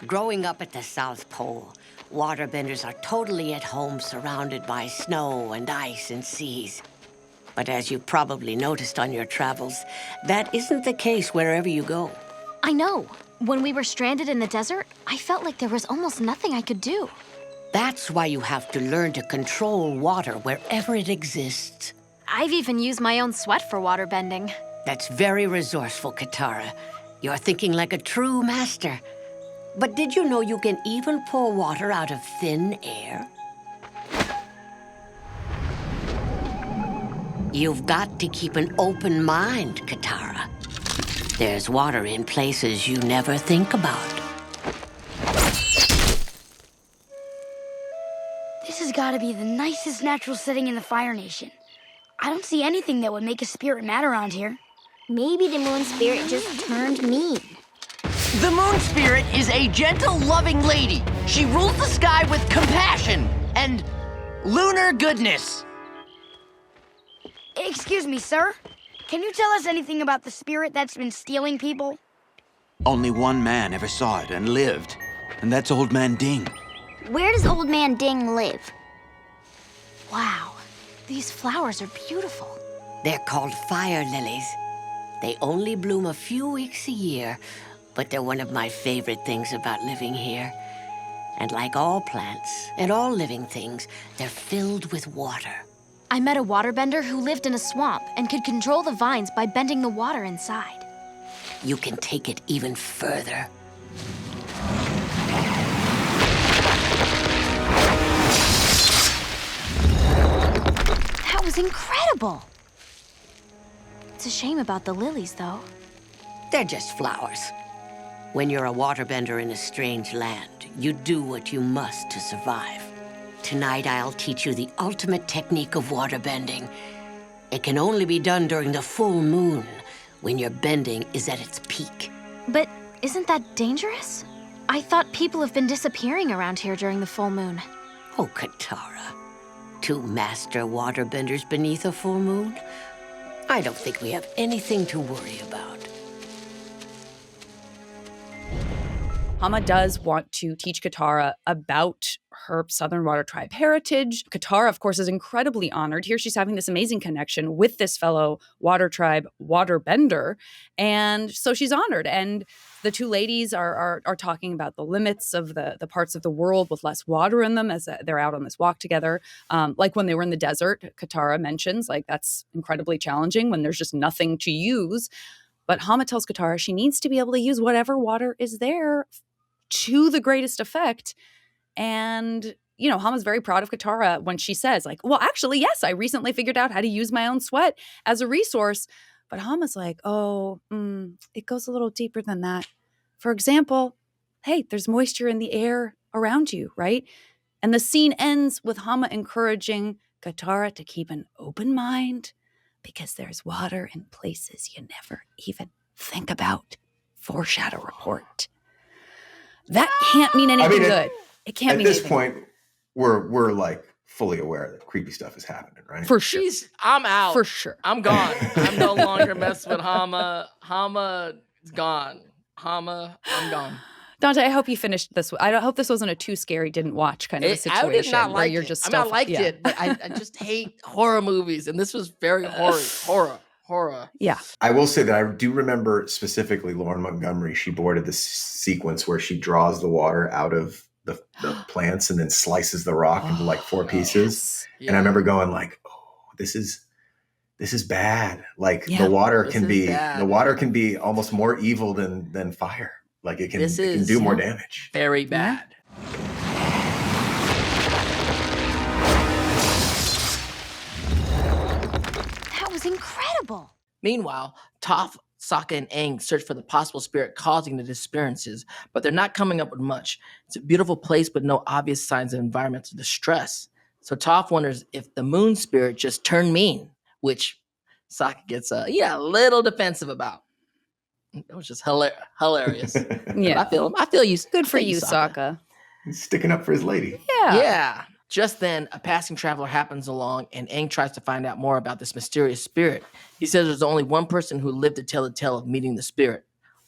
Growing up at the South Pole, waterbenders are totally at home surrounded by snow and ice and seas. But as you probably noticed on your travels, that isn't the case wherever you go. I know. When we were stranded in the desert, I felt like there was almost nothing I could do. That's why you have to learn to control water wherever it exists. I've even used my own sweat for waterbending. That's very resourceful, Katara. You're thinking like a true master. But did you know you can even pour water out of thin air? You've got to keep an open mind, Katara. There's water in places you never think about. This has got to be the nicest natural setting in the Fire Nation. I don't see anything that would make a spirit mad around here. Maybe the moon spirit just turned mean. The moon spirit is a gentle, loving lady. She rules the sky with compassion and lunar goodness. Excuse me, sir. Can you tell us anything about the spirit that's been stealing people? Only one man ever saw it and lived, and that's Old Man Ding. Where does Old Man Ding live? Wow, these flowers are beautiful. They're called fire lilies. They only bloom a few weeks a year, but they're one of my favorite things about living here. And like all plants and all living things, they're filled with water. I met a waterbender who lived in a swamp and could control the vines by bending the water inside. You can take it even further. That was incredible! It's a shame about the lilies, though. They're just flowers. When you're a waterbender in a strange land, you do what you must to survive. Tonight, I'll teach you the ultimate technique of waterbending. It can only be done during the full moon, when your bending is at its peak. But isn't that dangerous? I thought people have been disappearing around here during the full moon. Oh, Katara. 2 master waterbenders beneath a full moon? I don't think we have anything to worry about. Hama does want to teach Katara about her Southern Water Tribe heritage. Katara, of course, is incredibly honored. Here she's having this amazing connection with this fellow Water Tribe waterbender. And so she's honored. And the 2 ladies are talking about the limits of the parts of the world with less water in them as they're out on this walk together. Like when they were in the desert, Katara mentions, like, that's incredibly challenging when there's just nothing to use. But Hama tells Katara she needs to be able to use whatever water is there to the greatest effect. And, you know, Hama's very proud of Katara when she says, like, well, actually, yes, I recently figured out how to use my own sweat as a resource. But Hama's like, it goes a little deeper than that. For example, hey, there's moisture in the air around you, right? And the scene ends with Hama encouraging Katara to keep an open mind because there's water in places you never even think about. Foreshadow report. That can't mean anything good. It can't mean anything. At this point, we're like fully aware that creepy stuff is happening, right? For sure. I'm out. For sure. I'm gone. I'm no longer messing with Hama. Hama is gone. Hama, I'm gone. Dante, I hope you finished this. I hope this wasn't a too scary didn't watch kind of a situation. I did not like you're it. just I liked it, but I just hate horror movies, and this was very horror. Yeah. I will say that I do remember specifically Lauren Montgomery. She boarded this sequence where she draws the water out of the plants and then slices the rock into like 4 pieces. Yeah. And I remember going like, oh, this is bad. Like the water can be almost more evil than fire. Like it can do more damage. Very bad. That was incredible. Meanwhile, Toph, Sokka, and Aang search for the possible spirit causing the disappearances, but they're not coming up with much. It's a beautiful place, but no obvious signs of environmental distress. So Toph wonders if the moon spirit just turned mean, which Sokka gets a little defensive about. It was just hilarious. Yeah. I feel you. Good for you, Sokka. He's sticking up for his lady. Yeah. Just then, a passing traveler happens along, and Aang tries to find out more about this mysterious spirit. He says there's only one person who lived to tell the tale of meeting the spirit,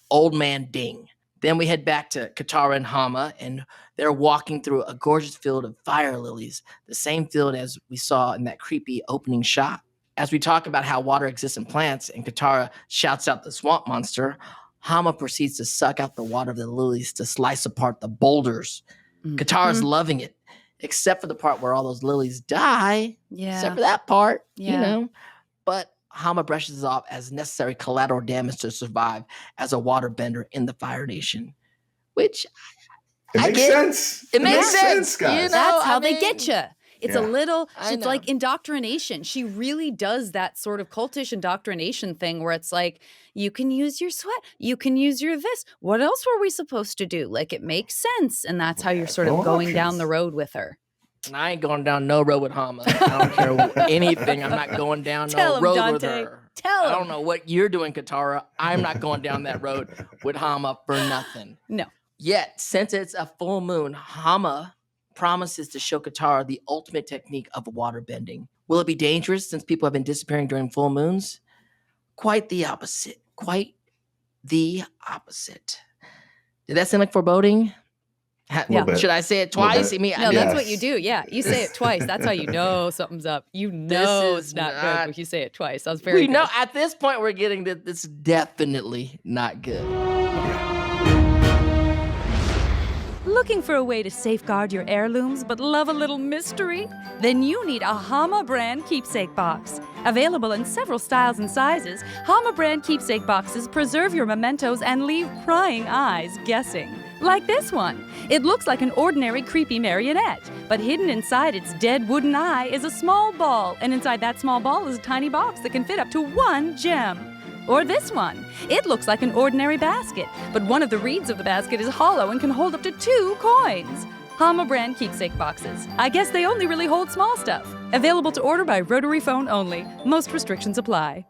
Old Man Ding. Then we head back to Katara and Hama, and they're walking through a gorgeous field of fire lilies, the same field as we saw in that creepy opening shot. As we talk about how water exists in plants and Katara shouts out the swamp monster, Hama proceeds to suck out the water of the lilies to slice apart the boulders. Katara's loving it, except for the part where all those lilies die. Yeah. Except for that part, Yeah. you know. But Hama brushes it off as necessary collateral damage to survive as a waterbender in the Fire Nation, which It I makes get. sense. It makes sense, guys. you know? That's how I they mean- get you. It's a Yeah. little, I it's know. like indoctrination. She really does that sort of cultish indoctrination thing where it's like, you can use your sweat, you can use your this. What else were we supposed to do? Like, it makes sense. And that's how you're sort of no going down options. the road with her. And I ain't going down no road with Hama. I don't care anything. I'm not going down Tell no him, road with Dante. her. Tell I him. don't know what you're doing, Katara. I'm not going down that road with Hama for nothing. No. Yet, since it's a full moon, Hama promises to show Katara the ultimate technique of water bending. Will it be dangerous since people have been disappearing during full moons? Quite the opposite. Quite the opposite. Did that sound like foreboding? Little bit. Should I say it Little twice? bit. I mean, No, Yeah. that's what you do. Yeah. You say it twice. That's how you know something's up. You know is it's not good not- if you say it twice. That was very we good. know at this point we're getting that it's definitely not good. Looking for a way to safeguard your heirlooms but love a little mystery? Then you need a Hama brand keepsake box. Available in several styles and sizes, Hama brand keepsake boxes preserve your mementos and leave prying eyes guessing. Like this one. It looks like an ordinary creepy marionette, but hidden inside its dead wooden eye is a small ball, and inside that small ball is a tiny box that can fit up to 1 gem. Or this one. It looks like an ordinary basket, but one of the reeds of the basket is hollow and can hold up to 2 coins. Hama brand keepsake boxes. I guess they only really hold small stuff. Available to order by rotary phone only. Most restrictions apply.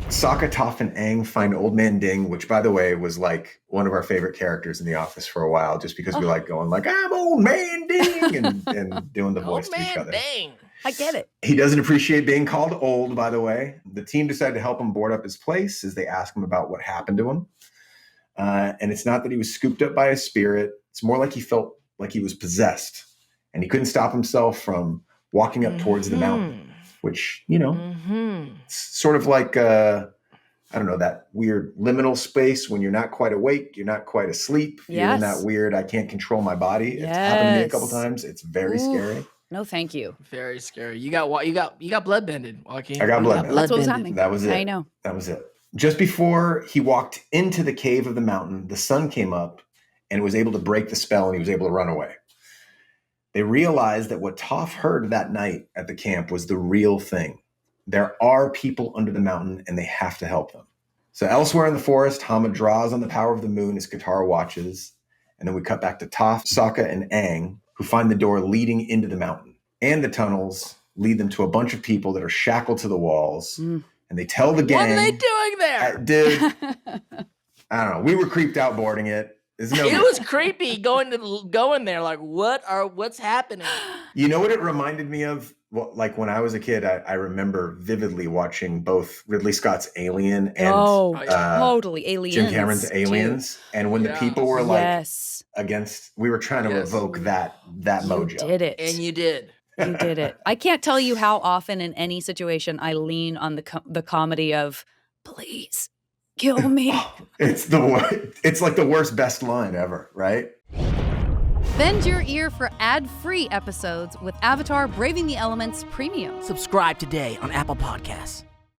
Sokka, Toph, and Aang find Old Man Ding, which, by the way, was like one of our favorite characters in The Office for a while, just because we like going like, I'm Old Man Ding, and doing the voice to each other. Dang. I get it. He doesn't appreciate being called old, by the way. The team decided to help him board up his place as they ask him about what happened to him. And it's not that he was scooped up by a spirit. It's more like he felt like he was possessed. And he couldn't stop himself from walking up towards the mountain, which, you know, it's sort of like, I don't know, that weird liminal space when you're not quite awake, you're not quite asleep. You're in that Yes. weird, I can't control my body. It's happened to me a couple Yes. times. It's very Ooh. scary. No, thank you. Very scary. You got blood bended, Joaquin. I got You blood bended. That's what was bended. happening. That was it. I know. That was it. Just before he walked into the cave of the mountain, the sun came up and was able to break the spell and he was able to run away. They realized that what Toph heard that night at the camp was the real thing. There are people under the mountain and they have to help them. So elsewhere in the forest, Hama draws on the power of the moon as Katara watches. And then we cut back to Toph, Sokka, and Aang, who find the door leading into the mountain. And the tunnels lead them to a bunch of people that are shackled to the walls. And they tell the gang. What are they doing there? Dude, I don't know. We were creeped out boarding it. There's no. It was creepy going there. Like, what's happening? You know what it reminded me of? Well, like when I was a kid, I remember vividly watching both Ridley Scott's Alien and Totally. Aliens. Jim Cameron's too. Aliens. And when the Yeah. people were like Yes. against, we were trying to Yes. evoke that mojo. You did it. And you did. You did it. I can't tell you how often in any situation I lean on the comedy of, please kill me. It's like the worst best line ever, right? Bend your ear for ad-free episodes with Avatar Braving the Elements Premium. Subscribe today on Apple Podcasts.